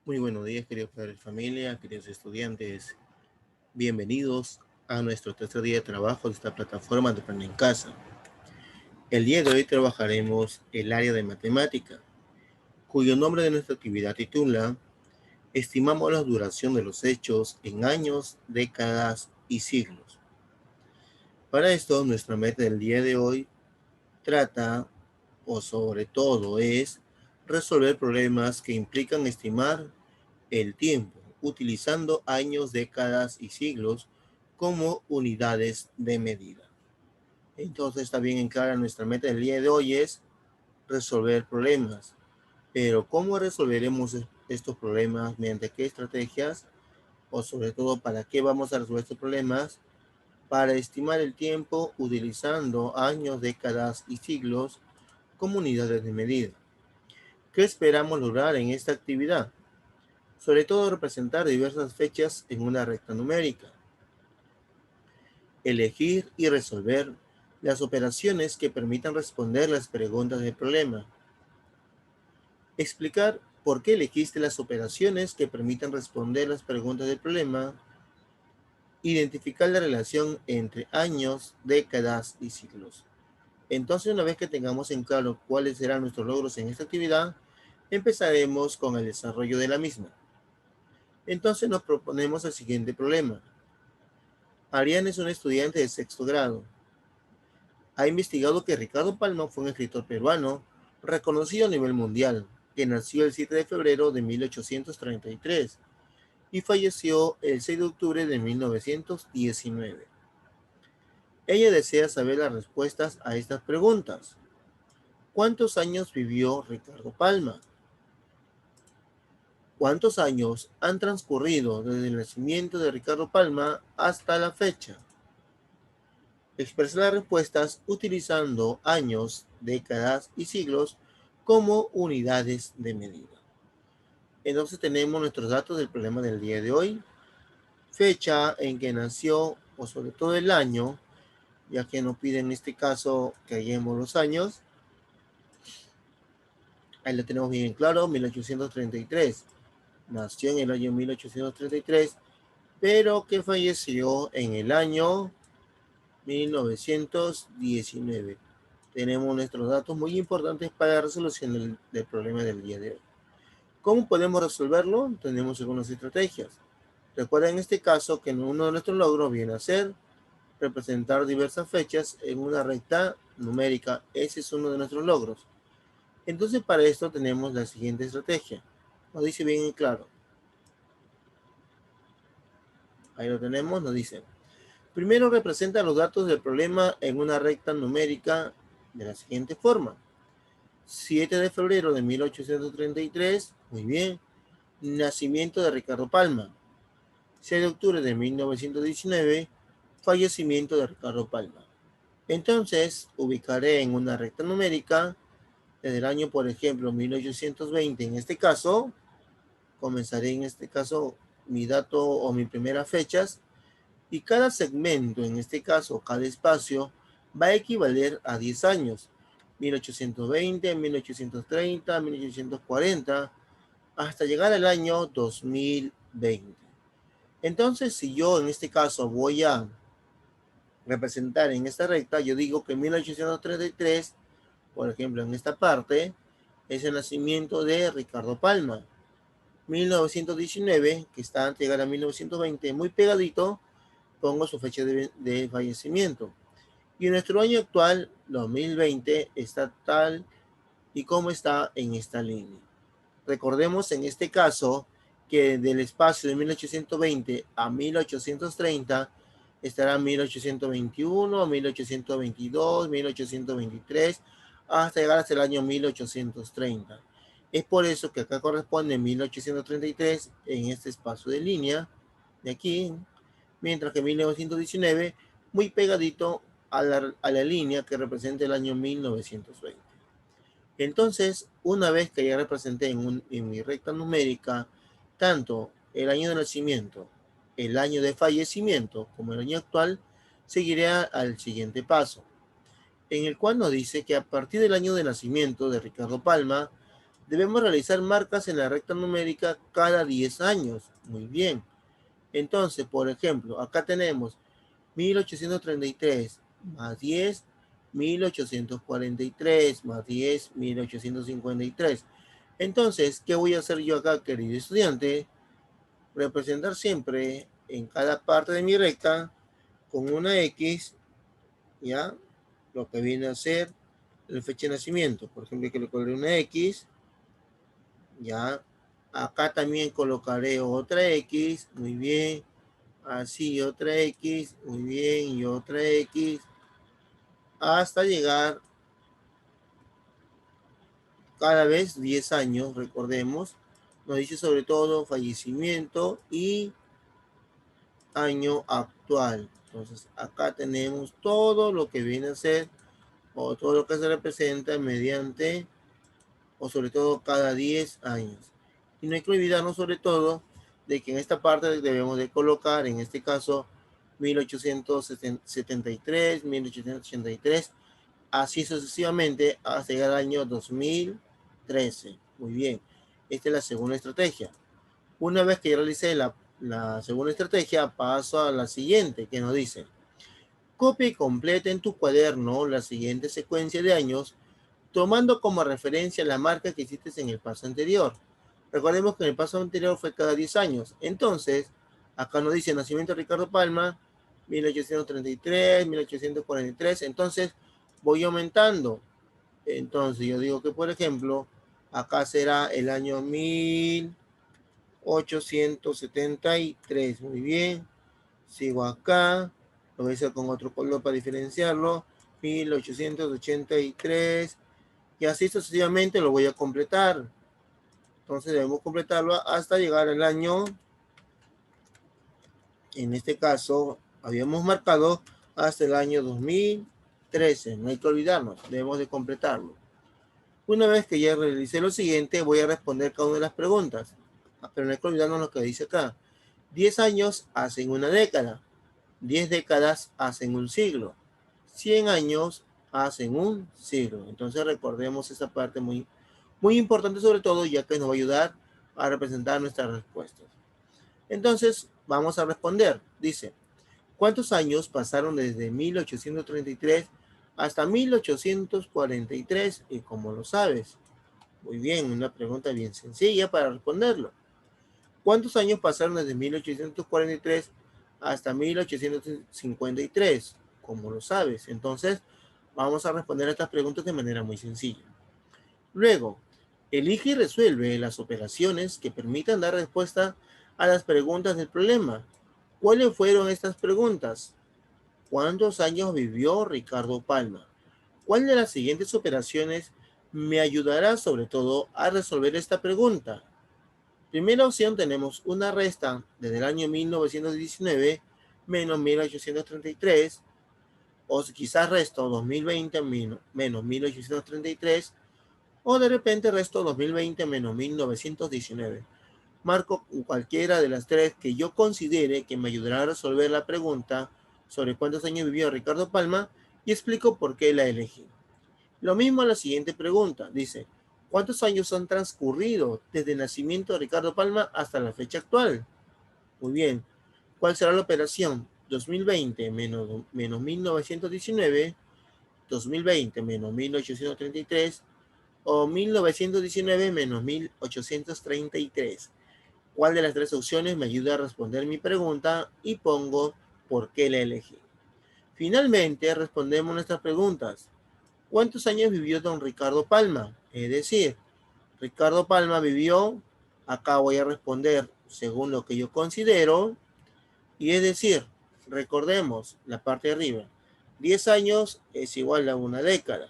Muy buenos días, queridos padres de familia, queridos estudiantes. Bienvenidos a nuestro tercer día de trabajo de esta plataforma de Aprender en Casa. El día de hoy trabajaremos el área de matemática, cuyo nombre de nuestra actividad titula Estimamos la duración de los hechos en años, décadas y siglos. Para esto, nuestra meta del día de hoy trata, o sobre todo, es resolver problemas que implican estimar el tiempo, utilizando años, décadas y siglos como unidades de medida. Entonces está bien en clara nuestra meta del día de hoy es resolver problemas. Pero ¿cómo resolveremos estos problemas? ¿Mediante qué estrategias? O sobre todo, ¿para qué vamos a resolver estos problemas? Para estimar el tiempo utilizando años, décadas y siglos como unidades de medida. ¿Qué esperamos lograr en esta actividad? Sobre todo representar diversas fechas en una recta numérica, elegir y resolver las operaciones que permitan responder las preguntas del problema, explicar por qué elegiste las operaciones que permitan responder las preguntas del problema, identificar la relación entre años, décadas y siglos. Entonces, una vez que tengamos en claro cuáles serán nuestros logros en esta actividad, empezaremos con el desarrollo de la misma. Entonces nos proponemos el siguiente problema. Ariane es un estudiante de sexto grado. Ha investigado que Ricardo Palma fue un escritor peruano reconocido a nivel mundial, que nació el 7 de febrero de 1833 y falleció el 6 de octubre de 1919. Ella desea saber las respuestas a estas preguntas. ¿Cuántos años vivió Ricardo Palma? ¿Cuántos años han transcurrido desde el nacimiento de Ricardo Palma hasta la fecha? Expresa las respuestas utilizando años, décadas y siglos como unidades de medida. Entonces tenemos nuestros datos del problema del día de hoy, fecha en que nació o sobre todo el año, ya que nos piden en este caso que hallemos los años. Ahí lo tenemos bien claro, 1833. Nació en el año 1833, pero que falleció en el año 1919. Tenemos nuestros datos muy importantes para la resolución del problema del día de hoy. ¿Cómo podemos resolverlo? Tenemos algunas estrategias. Recuerda en este caso que uno de nuestros logros viene a ser representar diversas fechas en una recta numérica. Ese es uno de nuestros logros. Entonces para esto tenemos la siguiente estrategia. Nos dice bien y claro. Ahí lo tenemos, nos dice. Primero representa los datos del problema en una recta numérica de la siguiente forma. 7 de febrero de 1833, muy bien. Nacimiento de Ricardo Palma. 6 de octubre de 1919, fallecimiento de Ricardo Palma. Entonces, ubicaré en una recta numérica, desde el año, por ejemplo, 1820, en este caso, comenzaré en este caso mi dato o mi primera fechas, y cada segmento, en este caso, cada espacio, va a equivaler a 10 años. 1820, 1830, 1840, hasta llegar al año 2020. Entonces, si yo en este caso voy a representar en esta recta, yo digo que 1833, por ejemplo, en esta parte, es el nacimiento de Ricardo Palma. 1919, que está antes de llegar a 1920, muy pegadito, pongo su fecha de fallecimiento. Y nuestro año actual, 2020, está tal y como está en esta línea. Recordemos en este caso que del espacio de 1820 a 1830 estará 1821, 1822, 1823, hasta llegar hasta el año 1830. Es por eso que acá corresponde 1833 en este espacio de línea de aquí, mientras que 1919 muy pegadito a la línea que representa el año 1920. Entonces, una vez que ya representé en mi recta numérica tanto el año de nacimiento, el año de fallecimiento como el año actual, seguiré al siguiente paso, en el cual nos dice que a partir del año de nacimiento de Ricardo Palma Debemos realizar marcas en la recta numérica cada 10 años. Muy bien. Entonces, por ejemplo, acá tenemos 1833 más 10, 1843 más 10, 1853. Entonces, ¿qué voy a hacer yo acá, querido estudiante? Representar siempre en cada parte de mi recta con una X, ¿ya? Lo que viene a ser la fecha de nacimiento. Por ejemplo, que le colocaré una X, ¿ya? Acá también colocaré otra X, muy bien. Así, otra X, muy bien, y otra X, hasta llegar cada vez 10 años, recordemos. Nos dice sobre todo fallecimiento y año actual. Entonces, acá tenemos todo lo que viene a ser, o todo lo que se representa mediante, o sobre todo cada 10 años. Y no hay que olvidarnos sobre todo de que en esta parte debemos de colocar, en este caso, 1873, 1883, así sucesivamente hasta llegar al año 2013. Muy bien, esta es la segunda estrategia. Una vez que ya realicé la segunda estrategia, paso a la siguiente, que nos dice: copia y completa en tu cuaderno la siguiente secuencia de años, tomando como referencia la marca que hiciste en el paso anterior. Recordemos que en el paso anterior fue cada 10 años. Entonces, acá nos dice nacimiento de Ricardo Palma, 1833, 1843. Entonces, voy aumentando. Entonces, yo digo que, por ejemplo, acá será el año 1873. Muy bien. Sigo acá. Lo voy a hacer con otro color para diferenciarlo. 1883. Y así sucesivamente lo voy a completar. Entonces debemos completarlo hasta llegar al año, en este caso, habíamos marcado hasta el año 2013. No hay que olvidarnos, debemos de completarlo. Una vez que ya realicé lo siguiente, voy a responder cada una de las preguntas. Pero no hay que olvidarnos lo que dice acá. 10 años hacen una década. 10 décadas hacen un siglo. 100 años hacen un siglo. Entonces recordemos esa parte muy, muy importante, sobre todo ya que nos va a ayudar a representar nuestras respuestas. Entonces vamos a responder. Dice: ¿cuántos años pasaron desde 1833 hasta 1843? ¿Y cómo lo sabes? Muy bien, una pregunta bien sencilla para responderlo. ¿Cuántos años pasaron desde 1843 hasta 1853? ¿Cómo lo sabes? Entonces, vamos a responder a estas preguntas de manera muy sencilla. Luego, elige y resuelve las operaciones que permitan dar respuesta a las preguntas del problema. ¿Cuáles fueron estas preguntas? ¿Cuántos años vivió Ricardo Palma? ¿Cuál de las siguientes operaciones me ayudará sobre todo a resolver esta pregunta? Primera opción, tenemos una resta desde el año 1919 menos 1833, o quizás resto 2020 menos 1833, o de repente resto 2020 menos 1919. Marco cualquiera de las tres que yo considere que me ayudará a resolver la pregunta sobre cuántos años vivió Ricardo Palma y explico por qué la elegí. Lo mismo a la siguiente pregunta. Dice: ¿cuántos años han transcurrido desde el nacimiento de Ricardo Palma hasta la fecha actual? Muy bien. ¿Cuál será la operación? 2020 menos 1919, 2020 menos 1833 o 1919 menos 1833. ¿Cuál de las tres opciones me ayuda a responder mi pregunta? Y pongo por qué la elegí. Finalmente, respondemos nuestras preguntas. ¿Cuántos años vivió don Ricardo Palma? Es decir, Ricardo Palma vivió, acá voy a responder según lo que yo considero, y es decir, recordemos la parte de arriba, 10 años es igual a una década.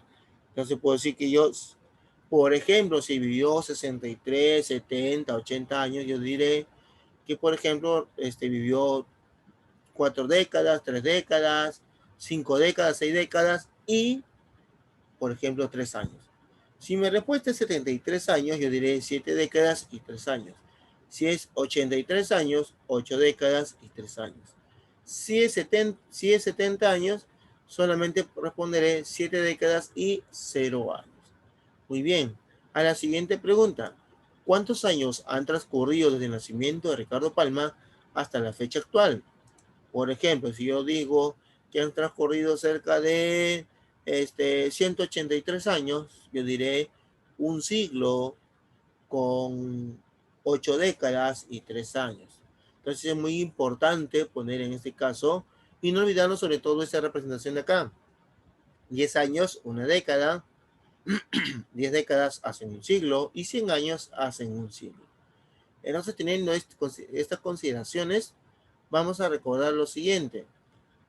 Entonces puedo decir que yo, por ejemplo, si vivió 63, 70, 80 años, yo diré que, por ejemplo, vivió 4 décadas, 3 décadas, 5 décadas, 6 décadas y, por ejemplo, 3 años. Si mi respuesta es 73 años, yo diré 7 décadas y 3 años. Si es 83 años, 8 décadas y 3 años. Si es 70 años, solamente responderé 7 décadas y 0 años. Muy bien. a la siguiente pregunta. ¿Cuántos años han transcurrido desde el nacimiento de Ricardo Palma hasta la fecha actual? Por ejemplo, si yo digo que han transcurrido cerca de 183 años, yo diré un siglo con 8 décadas y 3 años. Entonces es muy importante poner en este caso y no olvidarnos sobre todo esta representación de acá. 10 años, una década, 10 décadas hacen un siglo y 100 años hacen un siglo. Entonces, teniendo estas consideraciones, vamos a recordar lo siguiente.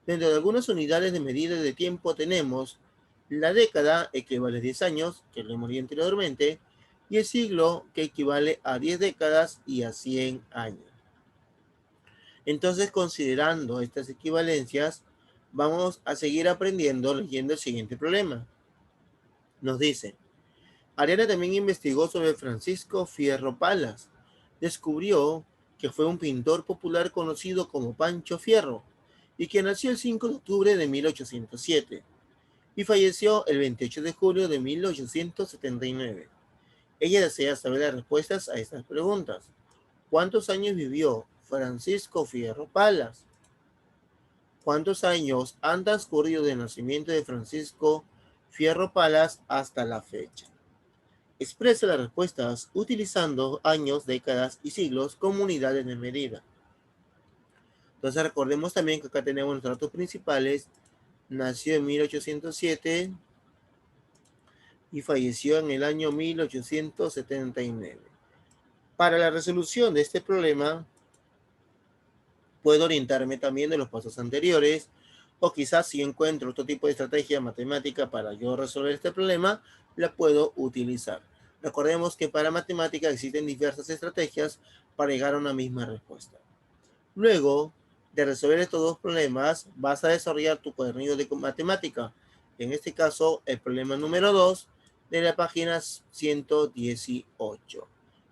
Dentro de algunas unidades de medida de tiempo tenemos la década, equivale a 10 años, que lo hemos dicho anteriormente, y el siglo, que equivale a 10 décadas y a 100 años. Entonces, considerando estas equivalencias, vamos a seguir aprendiendo leyendo el siguiente problema. Nos dice, Ariana también investigó sobre Francisco Fierro Palas. Descubrió que fue un pintor popular conocido como Pancho Fierro y que nació el 5 de octubre de 1807 y falleció el 28 de julio de 1879. Ella desea saber las respuestas a estas preguntas. ¿Cuántos años vivió Francisco Fierro Palas? ¿Cuántos años han transcurrido del nacimiento de Francisco Fierro Palas hasta la fecha? Expresa las respuestas utilizando años, décadas y siglos como unidades de medida. Entonces recordemos también que acá tenemos los datos principales. Nació en 1807 y falleció en el año 1879. Para la resolución de este problema, puedo orientarme también de los pasos anteriores, o quizás si encuentro otro tipo de estrategia matemática para yo resolver este problema, la puedo utilizar. Recordemos que para matemática existen diversas estrategias para llegar a una misma respuesta. Luego de resolver estos dos problemas, vas a desarrollar tu cuadernillo de matemática. En este caso, el problema número 2 de la página 118,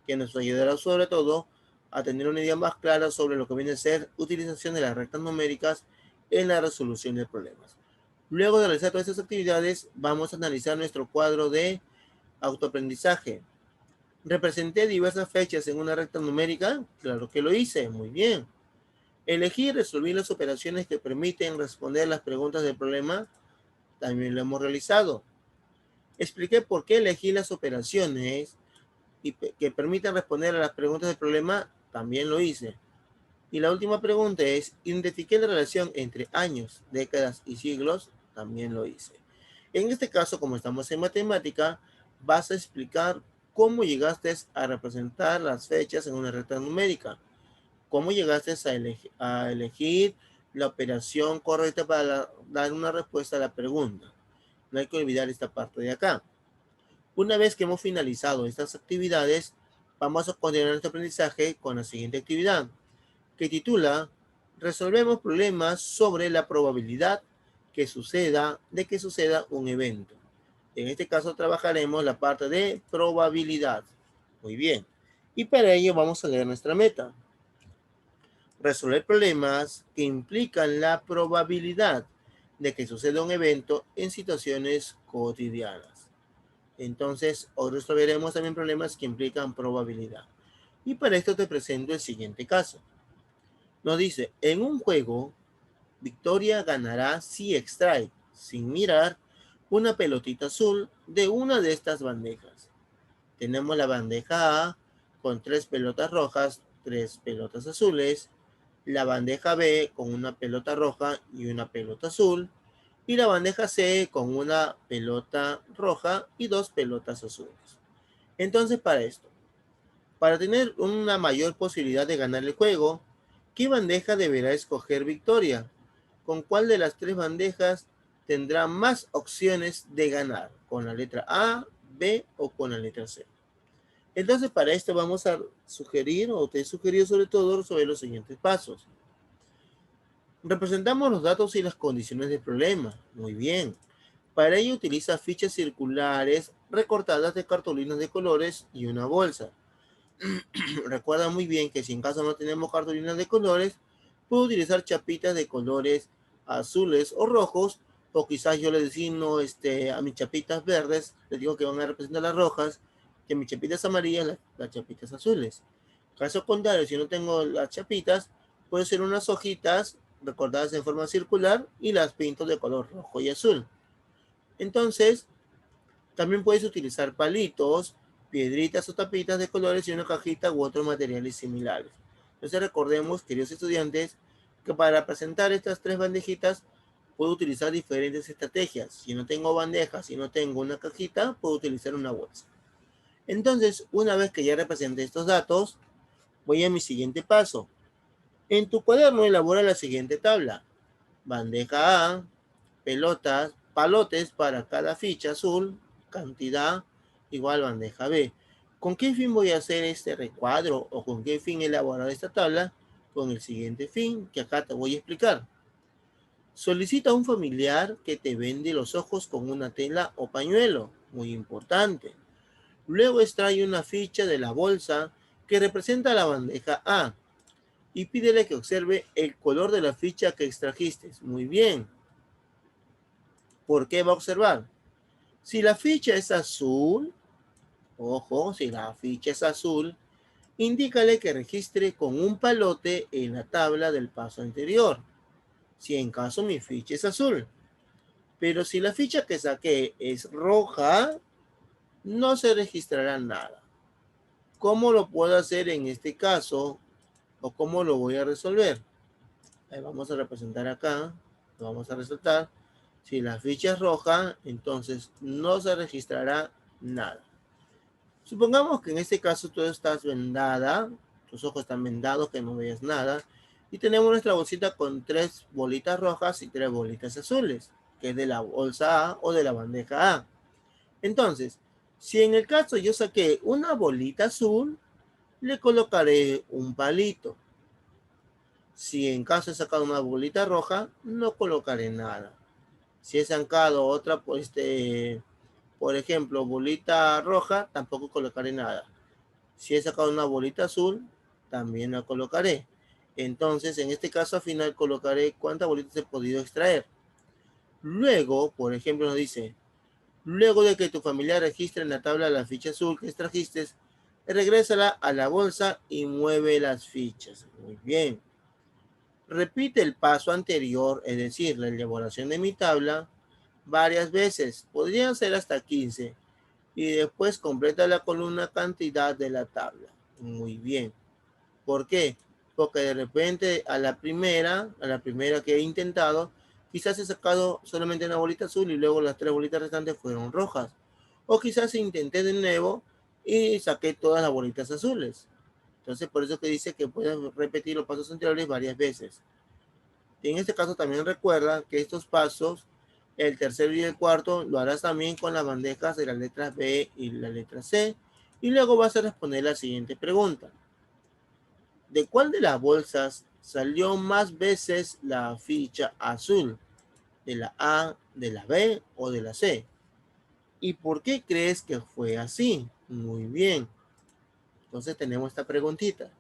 que nos ayudará sobre todo a tener una idea más clara sobre lo que viene a ser utilización de las rectas numéricas en la resolución de problemas. Luego de realizar todas estas actividades, vamos a analizar nuestro cuadro de autoaprendizaje. ¿Representé diversas fechas en una recta numérica? Claro que lo hice, muy bien. Elegí y resolví las operaciones que permiten responder las preguntas del problema. También lo hemos realizado. Expliqué por qué elegí las operaciones que permiten responder a las preguntas del problema. También lo hice. Y la última pregunta es, ¿identifiqué la relación entre años, décadas y siglos? También lo hice. En este caso, como estamos en matemática, vas a explicar cómo llegaste a representar las fechas en una recta numérica. ¿Cómo llegaste a elegir la operación correcta para dar una respuesta a la pregunta? No hay que olvidar esta parte de acá. Una vez que hemos finalizado estas actividades, vamos a continuar nuestro aprendizaje con la siguiente actividad, que titula Resolvemos problemas sobre la probabilidad de que suceda un evento. En este caso trabajaremos la parte de probabilidad. Muy bien. Y para ello vamos a leer nuestra meta. Resolver problemas que implican la probabilidad de que suceda un evento en situaciones cotidianas. Entonces, hoy resolveremos también problemas que implican probabilidad. Y para esto te presento el siguiente caso. Nos dice, en un juego, Victoria ganará si extrae, sin mirar, una pelotita azul de una de estas bandejas. Tenemos la bandeja A con 3 pelotas rojas, 3 pelotas azules, la bandeja B con una pelota roja y una pelota azul, y la bandeja C con una pelota roja y 2 pelotas azules. Entonces, para tener una mayor posibilidad de ganar el juego, ¿qué bandeja deberá escoger Victoria? ¿Con cuál de las 3 bandejas tendrá más opciones de ganar? ¿Con la letra A, B o con la letra C? Entonces, para esto vamos a sugerir, o te he sugerido sobre todo, sobre los siguientes pasos. Representamos los datos y las condiciones del problema. Muy bien. Para ello utiliza fichas circulares recortadas de cartulinas de colores y una bolsa. Recuerda muy bien que si en caso no tenemos cartulinas de colores, puedo utilizar chapitas de colores azules o rojos, o quizás yo le designo a mis chapitas verdes, les digo que van a representar las rojas, que mis chapitas amarillas, las chapitas azules. Caso contrario, si no tengo las chapitas, puedo hacer unas hojitas recortadas en forma circular y las pinto de color rojo y azul. Entonces, también puedes utilizar palitos, piedritas o tapitas de colores y una cajita u otros materiales similares. Entonces recordemos, queridos estudiantes, que para presentar estas tres bandejitas puedo utilizar diferentes estrategias. Si no tengo bandejas, si no tengo una cajita, puedo utilizar una bolsa. Entonces, una vez que ya representé estos datos, voy a mi siguiente paso. En tu cuaderno elabora la siguiente tabla. Bandeja A, pelotas, palotes para cada ficha azul, cantidad igual bandeja B. ¿Con qué fin voy a hacer este recuadro o con qué fin elaborar esta tabla? Con el siguiente fin que acá te voy a explicar. Solicita a un familiar que te vende los ojos con una tela o pañuelo, muy importante. Luego extrae una ficha de la bolsa que representa la bandeja A y pídele que observe el color de la ficha que extrajiste. Muy bien. ¿Por qué va a observar? Si la ficha es azul, ojo, si la ficha es azul, indícale que registre con un palote en la tabla del paso anterior, si en caso mi ficha es azul. Pero si la ficha que saqué es roja, no se registrará nada. ¿Cómo lo puedo hacer en este caso? ¿O cómo lo voy a resolver? Ahí vamos a representar acá, lo vamos a resaltar. Si la ficha es roja, entonces no se registrará nada. Supongamos que en este caso tú estás vendada, tus ojos están vendados, que no veas nada, y tenemos nuestra bolsita con 3 bolitas rojas y 3 bolitas azules, que es de la bolsa A o de la bandeja A. Entonces, si en el caso yo saqué una bolita azul, le colocaré un palito. Si en caso he sacado una bolita roja, no colocaré nada. Si he sacado otra, pues, por ejemplo, bolita roja, tampoco colocaré nada. Si he sacado una bolita azul, también la colocaré. Entonces, en este caso, al final colocaré cuántas bolitas he podido extraer. Luego, por ejemplo, nos dice, luego de que tu familiar registre en la tabla la ficha azul que extrajiste, regrésala a la bolsa y mueve las fichas. Muy bien. Repite el paso anterior, es decir, la elaboración de mi tabla, varias veces. Podrían ser hasta 15. Y después completa la columna cantidad de la tabla. Muy bien. ¿Por qué? Porque de repente a la primera que he intentado, quizás he sacado solamente una bolita azul y luego las 3 bolitas restantes fueron rojas. O quizás intenté de nuevo y saqué todas las bolitas azules. Entonces, por eso que dice que puedes repetir los pasos anteriores varias veces. Y en este caso también recuerda que estos pasos, el tercero y el cuarto, lo harás también con las bandejas de las letras B y la letra C. Y luego vas a responder la siguiente pregunta. ¿De cuál de las bolsas salió más veces la ficha azul? ¿De la A, de la B o de la C? ¿Y por qué crees que fue así? Muy bien. Entonces tenemos esta preguntita.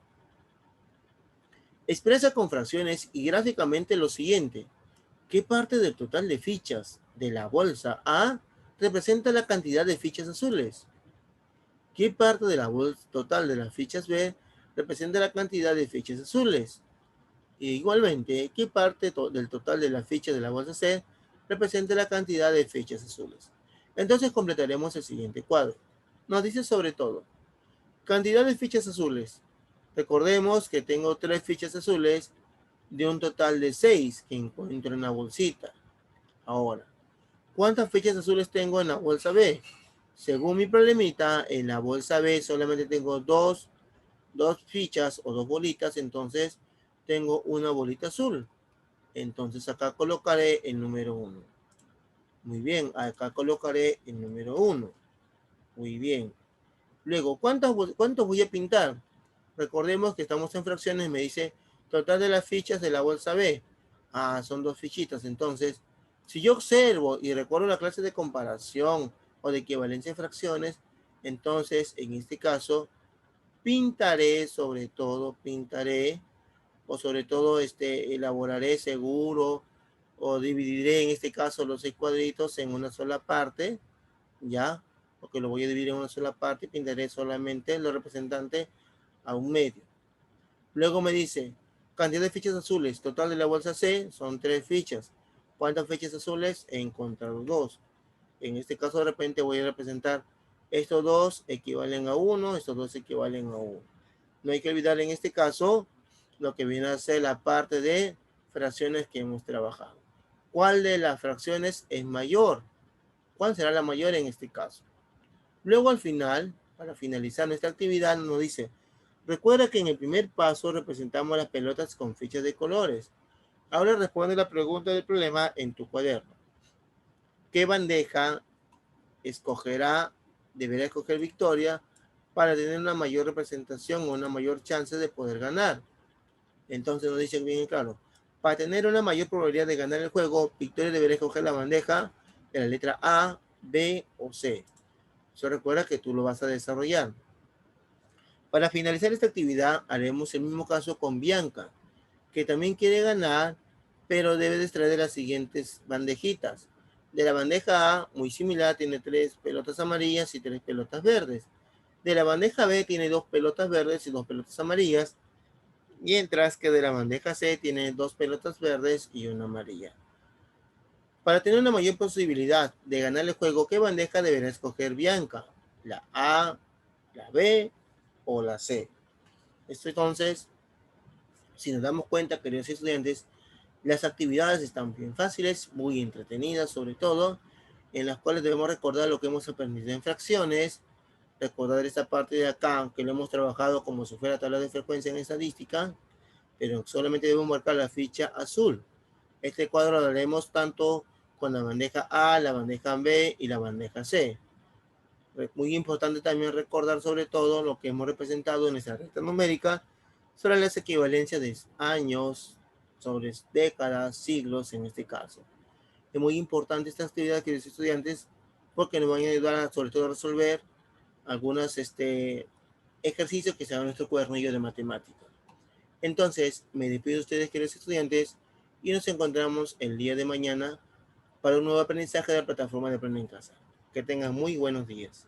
Expresa con fracciones y gráficamente lo siguiente. ¿Qué parte del total de fichas de la bolsa A representa la cantidad de fichas azules? ¿Qué parte de la bolsa total de las fichas B representa la cantidad de fichas azules? E igualmente, ¿qué parte del total de las fichas de la bolsa C representa la cantidad de fichas azules? Entonces completaremos el siguiente cuadro. Nos dice sobre todo, cantidad de fichas azules. Recordemos que tengo 3 fichas azules de un total de 6 que encuentro en la bolsita. Ahora, ¿cuántas fichas azules tengo en la bolsa B? Según mi problemita, en la bolsa B solamente tengo dos fichas o 2 bolitas, entonces tengo una bolita azul. Entonces acá colocaré el número 1. Muy bien, acá colocaré el número 1. Muy bien. Luego, ¿cuántos voy a pintar? Recordemos que estamos en fracciones, me dice total de las fichas de la bolsa B. Ah, son 2 fichitas. Entonces, si yo observo y recuerdo la clase de comparación o de equivalencia de fracciones, entonces, en este caso, pintaré, sobre todo, o sobre todo, elaboraré seguro, o dividiré en este caso los 6 cuadritos en una sola parte, ¿ya? porque lo voy a dividir en una sola parte y pintaré solamente los representantes a un medio. Luego me dice, cantidad de fichas azules, total de la bolsa C son 3 fichas. ¿Cuántas fichas azules? He encontrado 2. En este caso de repente voy a representar estos 2 equivalen a 1, estos 2 equivalen a 1. No hay que olvidar en este caso lo que viene a ser la parte de fracciones que hemos trabajado. ¿Cuál de las fracciones es mayor? ¿Cuál será la mayor en este caso? Luego al final, para finalizar nuestra actividad, nos dice, recuerda que en el primer paso representamos las pelotas con fichas de colores. Ahora responde la pregunta del problema en tu cuaderno. ¿Qué bandeja deberá escoger Victoria para tener una mayor representación o una mayor chance de poder ganar? Entonces nos dice bien claro, para tener una mayor probabilidad de ganar el juego, Victoria deberá escoger la bandeja de la letra A, B o C. Eso recuerda que tú lo vas a desarrollar. Para finalizar esta actividad, haremos el mismo caso con Bianca, que también quiere ganar, pero debe de extraer de las siguientes bandejitas. De la bandeja A, muy similar, tiene 3 pelotas amarillas y 3 pelotas verdes. De la bandeja B tiene 2 pelotas verdes y 2 pelotas amarillas, mientras que de la bandeja C tiene 2 pelotas verdes y una amarilla. Para tener una mayor posibilidad de ganar el juego, ¿qué bandeja deberá escoger Bianca? ¿La A, la B o la C? Esto entonces, si nos damos cuenta, queridos estudiantes, las actividades están bien fáciles, muy entretenidas sobre todo, en las cuales debemos recordar lo que hemos aprendido en fracciones, recordar esta parte de acá, que lo hemos trabajado como si fuera tabla de frecuencia en estadística, pero solamente debemos marcar la ficha azul. Este cuadro lo haremos tanto con la bandeja A, la bandeja B y la bandeja C. Muy importante también recordar sobre todo lo que hemos representado en esta recta numérica sobre las equivalencias de años, sobre décadas, siglos en este caso. Es muy importante esta actividad, queridos estudiantes, porque nos van a ayudar a, sobre todo a resolver algunos ejercicios que se dan en nuestro cuadernillo de matemáticas. Entonces, me despido de ustedes, queridos estudiantes, y nos encontramos el día de mañana para un nuevo aprendizaje de la plataforma de Aprende en Casa. Que tengan muy buenos días.